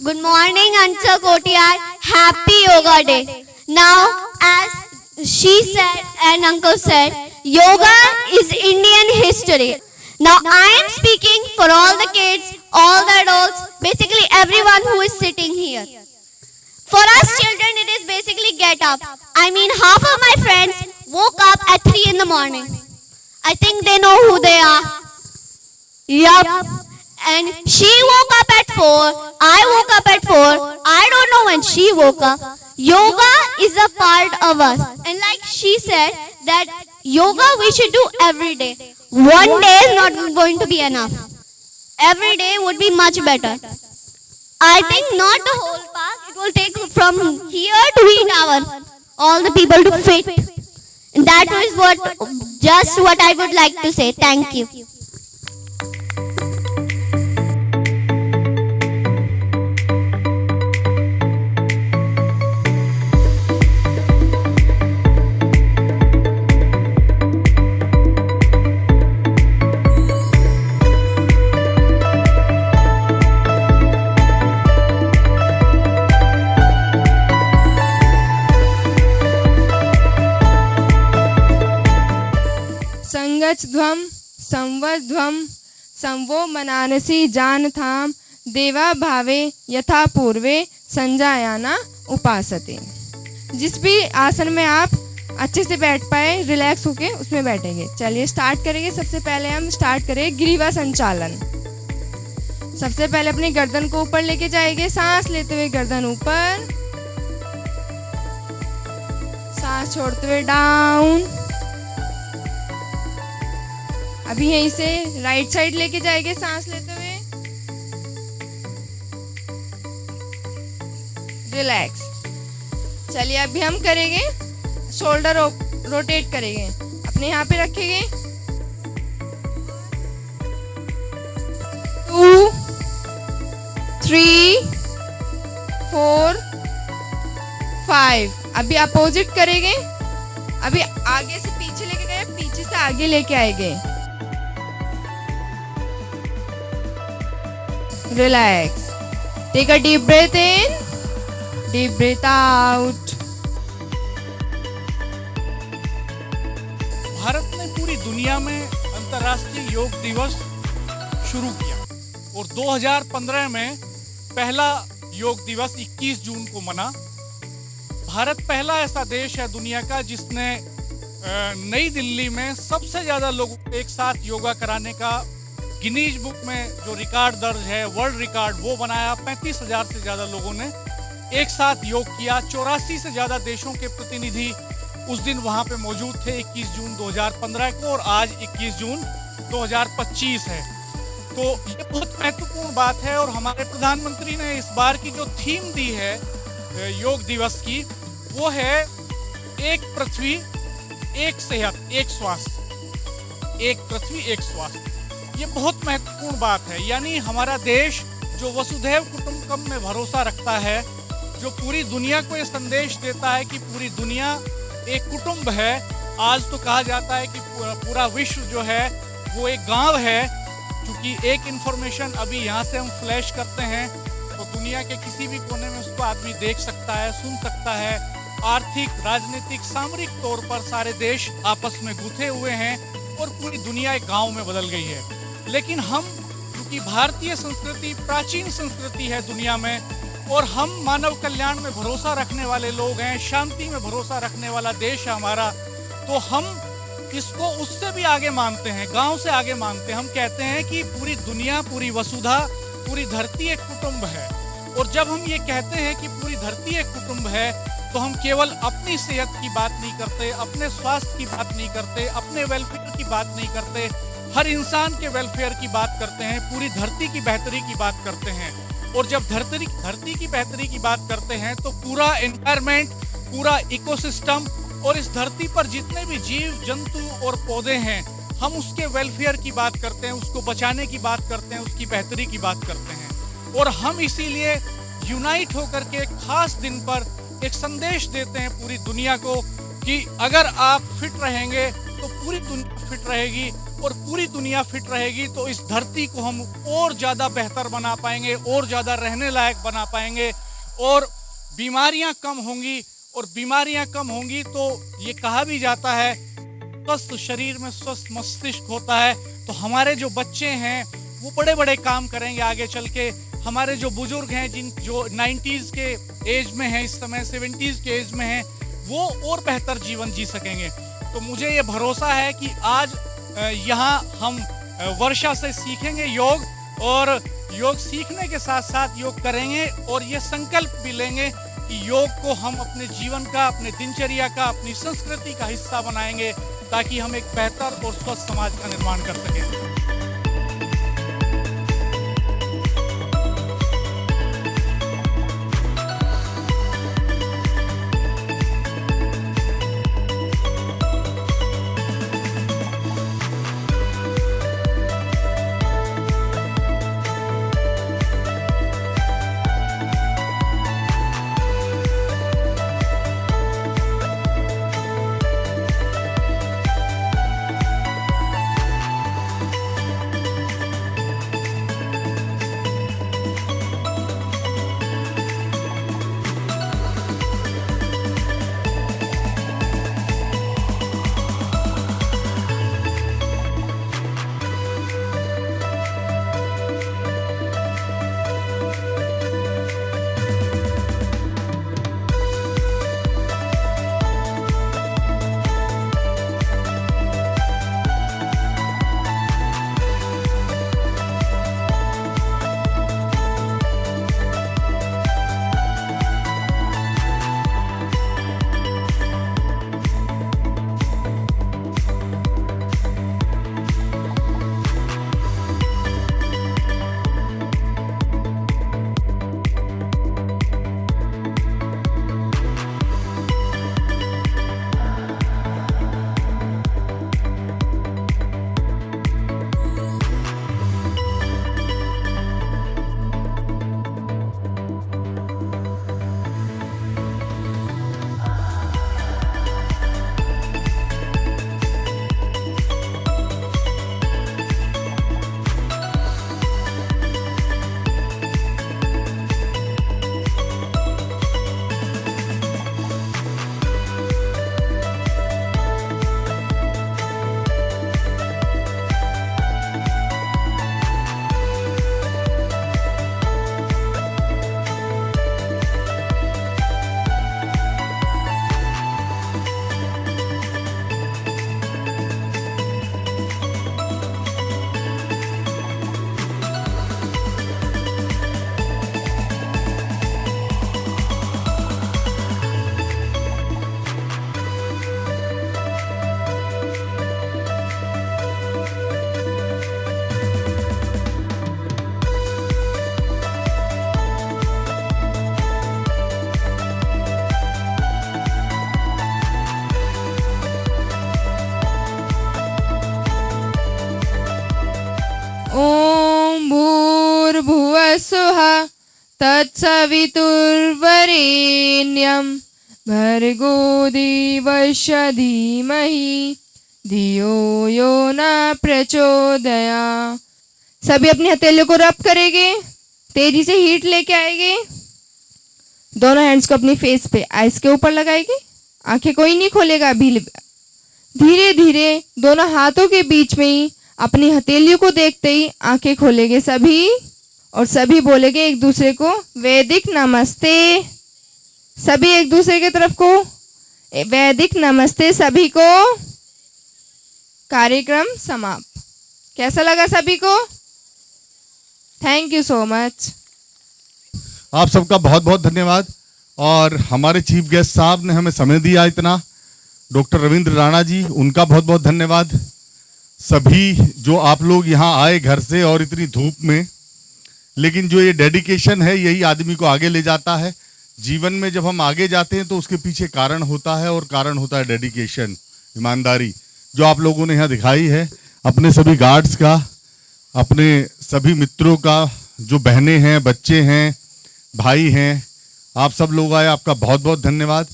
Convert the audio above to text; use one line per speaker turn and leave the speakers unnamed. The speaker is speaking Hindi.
Good morning, Ancha Kotiyar. Happy Yoga Day. Now, as she said and Uncle said, yoga is Indian history. Now, I am speaking for all the kids, all the adults, basically everyone who is sitting here. For us children, it is basically get up. I mean, half of my friends woke up at 3 in the morning. I think they know who they are. Yup. And she woke up at 4, I woke up at 4, I don't know when she woke up. Yoga is a part of us. And like she said, that yoga we should do every day. One day is not going to be enough. Every day would be much better. I think not the whole park, it will take from here to each hour, all the people to fit. And that is just what I would like to say. Thank you.
संगच्ध्वम संवध्वम संवो मनानसी जान थाम देवा भावे यथा पूर्वे संजायाना उपासते। जिस भी आसन में आप अच्छे से बैठ पाए, रिलैक्स होके उसमें बैठेंगे। चलिए स्टार्ट करेंगे। सबसे पहले हम स्टार्ट करेंगे ग्रीवा संचालन। सबसे पहले अपनी गर्दन को ऊपर लेके जाएंगे, सांस लेते हुए गर्दन ऊपर, सांस छोड़ते हुए डाउन। अभी यहीं से राइट साइड लेके जाएंगे, सांस लेते हुए रिलैक्स। चलिए अभी हम करेंगे शोल्डर रोटेट करेंगे, अपने यहाँ पे रखेंगे। 2 3 4 5। अभी अपोजिट करेंगे। अभी आगे से पीछे लेके गए, पीछे से आगे लेके आएंगे। Relax. Take a deep breath in, deep breath out.
Bharat ने पूरी दुनिया में अंतर्राष्ट्रीय योग दिवस शुरू किया और 2015 में पहला योग दिवस 21 जून को मना। भारत पहला ऐसा देश है दुनिया का जिसने नई दिल्ली में सबसे ज्यादा लोगों को एक साथ योगा कराने का गिनीज बुक में जो रिकॉर्ड दर्ज है, वर्ल्ड रिकॉर्ड, वो बनाया। 35,000 से ज्यादा लोगों ने एक साथ योग किया। 84 से ज्यादा देशों के प्रतिनिधि उस दिन वहां पे मौजूद थे 21 जून 2015 को, और आज 21 जून 2025 है। तो ये बहुत महत्वपूर्ण बात है। और हमारे प्रधानमंत्री ने इस बार की जो थीम दी है योग दिवस की, वो है एक पृथ्वी एक सेहत एक स्वास्थ्य। एक पृथ्वी एक स्वास्थ्य, ये बहुत महत्वपूर्ण बात है। यानी हमारा देश जो वसुधैव कुटुंबकम में भरोसा रखता है, जो पूरी दुनिया को ये संदेश देता है कि पूरी दुनिया एक कुटुंब है। आज तो कहा जाता है कि पूरा विश्व जो है वो एक गांव है, क्योंकि एक इंफॉर्मेशन अभी यहाँ से हम फ्लैश करते हैं तो दुनिया के किसी भी कोने में उसको आदमी देख सकता है, सुन सकता है। आर्थिक, राजनीतिक, सामरिक तौर पर सारे देश आपस में गुथे हुए हैं और पूरी दुनिया एक गांव में बदल गई है। लेकिन हम, क्योंकि भारतीय संस्कृति प्राचीन संस्कृति है दुनिया में, और हम मानव कल्याण में भरोसा रखने वाले लोग हैं, शांति में भरोसा रखने वाला देश है हमारा, तो हम इसको उससे भी आगे मानते हैं, गांव से आगे मानते हैं। हम कहते हैं कि पूरी दुनिया, पूरी वसुधा, पूरी धरती एक कुटुंब है। और जब हम ये कहते हैं कि पूरी धरती एक कुटुंब है, तो हम केवल अपनी सेहत की बात नहीं करते, अपने स्वास्थ्य की बात नहीं करते, अपने वेलफेयर की बात नहीं करते, हर इंसान के वेलफेयर की बात करते हैं, पूरी धरती की बेहतरी की बात करते हैं। और जब धरती की बेहतरी की बात करते हैं तो पूरा एनवायरनमेंट, पूरा इकोसिस्टम और इस धरती पर जितने भी जीव जंतु और पौधे हैं, हम उसके वेलफेयर की बात करते हैं, उसको बचाने की बात करते हैं, उसकी बेहतरी की बात करते हैं। और हम इसीलिए यूनाइट होकर के एक खास दिन पर एक संदेश देते हैं पूरी दुनिया को कि अगर आप फिट रहेंगे तो पूरी दुनिया फिट रहेगी। और पूरी दुनिया फिट रहेगी तो इस धरती को हम और ज़्यादा बेहतर बना पाएंगे, और ज़्यादा रहने लायक बना पाएंगे, और बीमारियां कम होंगी। और बीमारियां कम होंगी तो ये कहा भी जाता है स्वस्थ शरीर में स्वस्थ मस्तिष्क होता है। तो हमारे जो बच्चे हैं वो बड़े बड़े काम करेंगे आगे चल के। हमारे जो बुजुर्ग हैं जो 90s के एज में हैं, इस समय 70s के एज में हैं, वो और बेहतर जीवन जी सकेंगे। तो मुझे ये भरोसा है कि आज यहाँ हम वर्षा से सीखेंगे योग, और योग सीखने के साथ साथ योग करेंगे, और ये संकल्प भी लेंगे कि योग को हम अपने जीवन का, अपने दिनचर्या का, अपनी संस्कृति का हिस्सा बनाएंगे, ताकि हम एक बेहतर और स्वस्थ समाज का निर्माण कर सकें।
भूर्भुवस्सुः तत्सवितुर्वरेण्यं भर्गो देवस्य धीमहि धियो यो न प्रचोदयात्। सभी अपनी हथेलियों को रब करेंगे, तेजी से हीट लेके आएंगे, दोनों हैंड्स को अपनी फेस पे आइस के ऊपर लगाएंगे, आंखें कोई नहीं खोलेगा अभी। धीरे धीरे दोनों हाथों के बीच में ही अपनी हथेलियों को देखते ही आंखें खोलेंगे सभी, और सभी बोलेंगे एक दूसरे को वैदिक नमस्ते। सभी एक दूसरे की तरफ को वैदिक नमस्ते सभी को। कार्यक्रम समाप्त। कैसा लगा सभी को? Thank you so much.
आप सबका बहुत बहुत धन्यवाद। और हमारे चीफ गेस्ट साहब ने हमें समय दिया इतना, डॉक्टर रविंद्र राणा जी, उनका बहुत बहुत धन्यवाद। सभी जो आप लोग यहाँ आए घर से और इतनी धूप में, लेकिन जो ये डेडिकेशन है यही आदमी को आगे ले जाता है। जीवन में जब हम आगे जाते हैं तो उसके पीछे कारण होता है, और कारण होता है डेडिकेशन, ईमानदारी, जो आप लोगों ने यहाँ दिखाई है। अपने सभी गार्ड्स का, अपने सभी मित्रों का, जो बहनें हैं, बच्चे हैं, भाई हैं, आप सब लोग आए, आपका बहुत बहुत धन्यवाद।